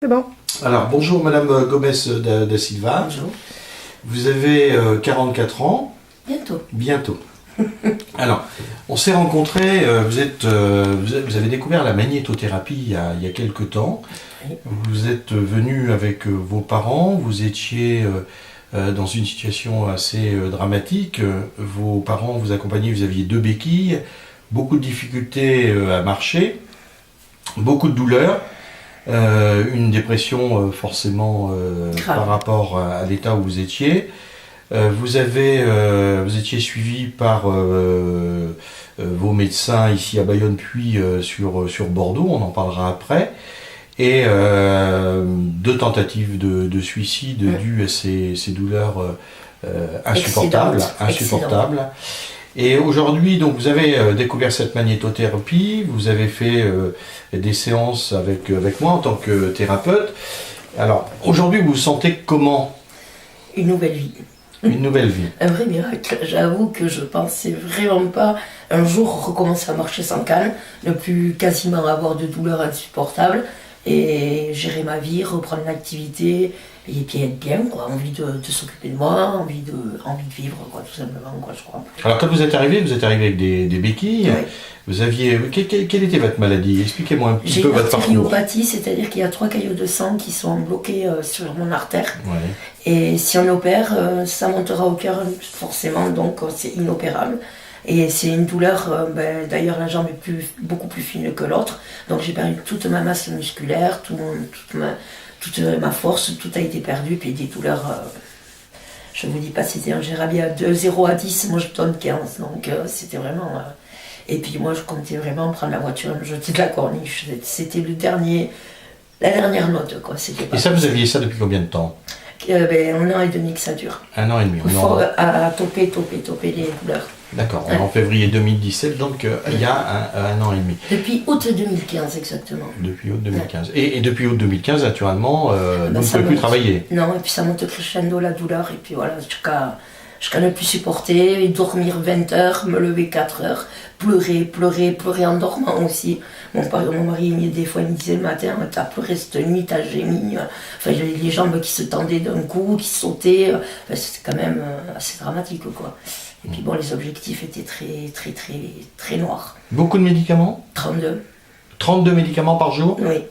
C'est bon. Alors, bonjour Madame Gomes da Silva. Bonjour. Vous avez 44 ans. Bientôt. Bientôt. Alors, on s'est rencontrés, vous avez découvert la magnétothérapie il y a quelque temps. Oui. Vous êtes venu avec vos parents, vous étiez dans une situation assez dramatique. Vos parents vous accompagnaient, vous aviez 2 béquilles, beaucoup de difficultés à marcher, beaucoup de douleurs. Une dépression forcément par rapport à l'état où vous étiez. Vous étiez suivi par vos médecins ici à Bayonne puis sur Bordeaux, on en parlera après. Et 2 tentatives de suicide dues à ces douleurs insupportables. Et aujourd'hui, donc, vous avez découvert cette magnétothérapie, vous avez fait des séances avec moi en tant que thérapeute. Alors, aujourd'hui, vous vous sentez comment? Une nouvelle vie. Une nouvelle vie. Un vrai miracle. J'avoue que je pensais vraiment pas un jour recommencer à marcher sans calme, ne plus quasiment avoir de douleurs insupportables et gérer ma vie, reprendre l'activité et puis être bien, quoi. Envie de s'occuper de moi, envie de vivre, quoi, tout simplement, quoi, je crois. Alors quand vous êtes arrivé avec des béquilles. Oui. Vous aviez... Quelle était votre maladie? Expliquez-moi un petit peu votre parcours. J'ai une artériopathie, c'est-à-dire qu'il y a 3 caillots de sang qui sont bloqués sur mon artère. Ouais. Et si on opère, ça montera au cœur forcément, donc c'est inopérable. Et c'est une douleur, d'ailleurs la jambe est beaucoup plus fine que l'autre. Donc j'ai perdu toute ma masse musculaire, toute ma force, tout a été perdu. Puis des douleurs, je ne vous dis pas, c'était un gérabia de 0 à 10, moi je donne 15. Donc c'était vraiment... Et puis moi je comptais vraiment prendre la voiture et me jeter de la corniche. C'était la dernière note, quoi. Et ça, vous aviez ça depuis combien de temps? 1 an et demi que ça dure. 1 an et demi. Il faut à toper les douleurs. D'accord, en février 2017, donc il y a un an et demi. Depuis août 2015 exactement. Depuis août 2015. Ouais. Et depuis août 2015, naturellement, vous ne pouvez plus travailler. Non, et puis ça monte crescendo la douleur, et puis voilà, jusqu'à ne plus supporter, et dormir 20 heures, me lever 4 heures, pleurer en dormant aussi. Mon mari, des fois, il me disait le matin, t'as pleuré cette nuit, t'as gémi. Enfin, j'avais les jambes qui se tendaient d'un coup, qui sautaient. Enfin, c'était quand même assez dramatique, quoi. Et puis bon, les objectifs étaient très noirs. Beaucoup de médicaments? 32. 32 médicaments par jour? Oui.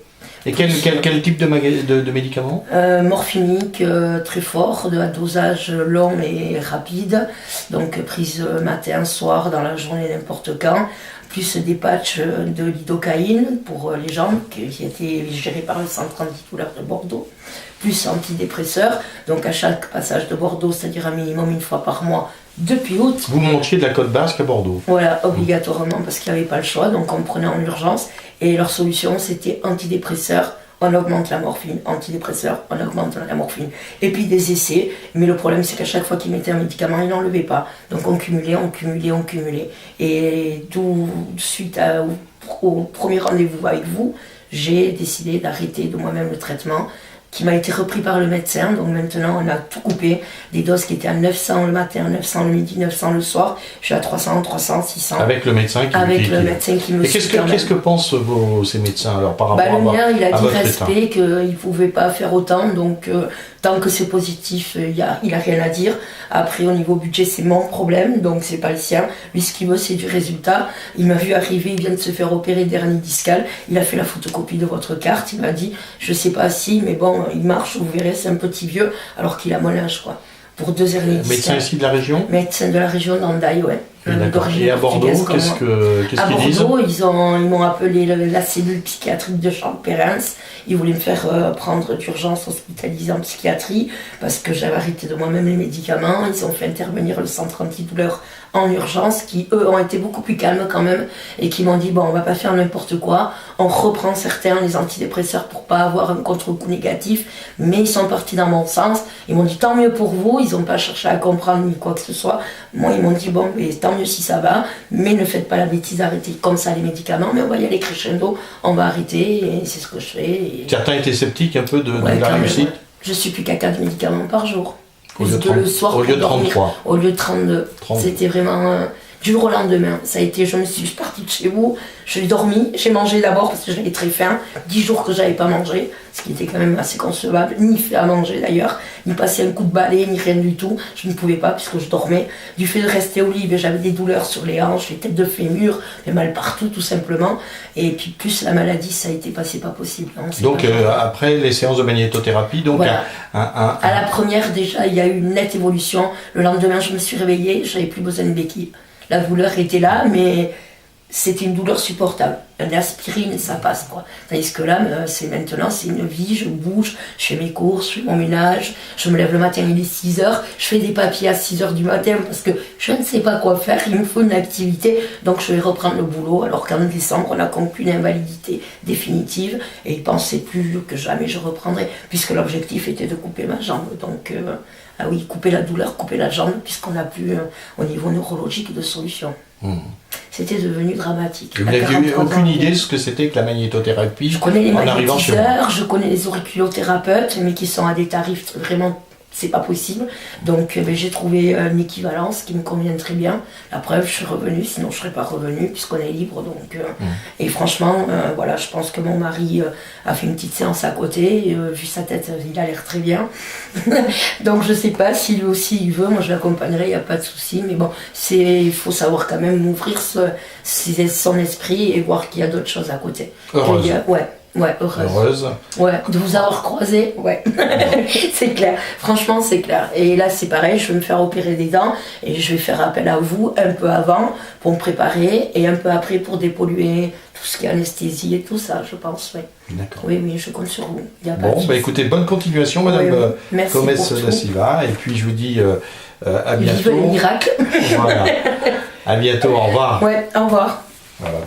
Et quel type de médicaments? Morphinique, très fort, de dosage long et rapide. Donc prise matin, soir, dans la journée, n'importe quand. Plus des patchs de lidocaïne pour les jambes, qui étaient gérés par le centre antidouleur de Bordeaux. Plus antidépresseurs. Donc à chaque passage de Bordeaux, c'est-à-dire un minimum 1 fois par mois, depuis août. Vous montiez de la côte basque à Bordeaux? Voilà, obligatoirement, parce qu'il n'y avait pas le choix, donc on me prenait en urgence. Et leur solution, c'était antidépresseur, on augmente la morphine. Antidépresseur, on augmente la morphine. Et puis des essais, mais le problème, c'est qu'à chaque fois qu'ils mettaient un médicament, ils n'enlevaient pas. Donc on cumulait. Et suite au premier rendez-vous avec vous, j'ai décidé d'arrêter de moi-même le traitement, qui m'a été repris par le médecin. Donc maintenant, on a tout coupé. Des doses qui étaient à 900 le matin, 900 le midi, 900 le soir. Je suis à 300, 600. Avec le médecin qui me suit. Et qu'est-ce que pensent ces médecins alors par rapport le mien, il a dit respect, qu'il ne pouvait pas faire autant. Donc tant que c'est positif, il a rien à dire. Après, au niveau budget, c'est mon problème, donc c'est pas le sien. Lui, ce qu'il veut, c'est du résultat. Il m'a vu arriver, il vient de se faire opérer d'hernie discale. Il a fait la photocopie de votre carte. Il m'a dit, je sais pas si, mais bon, il marche, vous verrez, c'est un petit vieux, alors qu'il a mon âge, quoi. Pour 2 hernies discales. Médecin ici de la région? Médecin de la région d'Andaï, ouais. Et à Bordeaux, qu'est-ce qu'ils disent? À Bordeaux, ils m'ont appelé la cellule psychiatrique de Champérens. Ils voulaient me faire prendre d'urgence hospitalisée en psychiatrie parce que j'avais arrêté de moi-même les médicaments. Ils ont fait intervenir le centre antidouleur en urgence, qui eux ont été beaucoup plus calmes quand même et qui m'ont dit bon, on va pas faire n'importe quoi, on reprend certains les antidépresseurs pour pas avoir un contre-coup négatif, mais ils sont partis dans mon sens. Ils m'ont dit tant mieux pour vous, ils ont pas cherché à comprendre ni quoi que ce soit. Moi ils m'ont dit bon, mais tant mieux si ça va, mais ne faites pas la bêtise d'arrêter comme ça les médicaments, mais on va y aller crescendo, on va arrêter, et c'est ce que je fais. Et... Certains étaient sceptiques un peu de la réussite. Je suis plus qu'à 4 médicaments par jour. Au lieu de 33. Au lieu de 32. C'était vraiment... Du jour au lendemain, ça a été, je suis partie de chez vous, j'ai dormi, j'ai mangé d'abord parce que j'avais très faim, 10 jours que j'avais pas mangé, ce qui était quand même assez concevable, ni fait à manger d'ailleurs, ni passer un coup de balai, ni rien du tout, je ne pouvais pas puisque je dormais. Du fait de rester au lit, j'avais des douleurs sur les hanches, les têtes de fémur, des mal partout tout simplement, et puis plus la maladie, ça a été passé pas possible. Hein, donc après les séances de magnétothérapie, donc voilà. À la première déjà, il y a eu une nette évolution, le lendemain je me suis réveillée, j'avais plus besoin de béquilles. La douleur était là, mais c'était une douleur supportable. L'aspirine, ça passe, quoi. Tandis que là, maintenant, c'est une vie, je bouge, je fais mes courses, je fais mon ménage, je me lève le matin, il est 6h, je fais des papiers à 6h du matin parce que je ne sais pas quoi faire, il me faut une activité, donc je vais reprendre le boulot, alors qu'en décembre, on a conclu une invalidité définitive, et il pensait plus que jamais je reprendrais, puisque l'objectif était de couper ma jambe, donc... ah oui, couper la douleur, couper la jambe, puisqu'on n'a plus, au niveau neurologique, de solution. C'était devenu dramatique. Vous n'aviez aucune idée de ce que c'était que la magnétothérapie? Je connais les en arrivant chez magnétiseurs, je connais les auriculothérapeutes, mais qui sont à des tarifs vraiment... c'est pas possible. Donc j'ai trouvé une équivalence qui me convient très bien. La preuve, je suis revenue, sinon je serais pas revenue, puisqu'on est libre. Donc, et franchement, voilà, je pense que mon mari a fait une petite séance à côté. Et, vu sa tête, il a l'air très bien. Donc je sais pas si lui aussi il veut, moi je l'accompagnerai, il n'y a pas de souci. Mais bon, il faut savoir quand même ouvrir son esprit et voir qu'il y a d'autres choses à côté. Heureuse. Ouais, heureuse. Ouais, de vous avoir croisé, ouais. C'est clair. Franchement, c'est clair. Et là, c'est pareil, je vais me faire opérer des dents et je vais faire appel à vous un peu avant pour me préparer et un peu après pour dépolluer tout ce qui est anesthésie et tout ça, je pense, oui. D'accord. Oui, je compte sur vous. Bon, écoutez, bonne continuation, Madame Gomes da Silva. Et puis, je vous dis à bientôt. Vive les miracles. Voilà. À bientôt, au revoir. Ouais, au revoir. Voilà,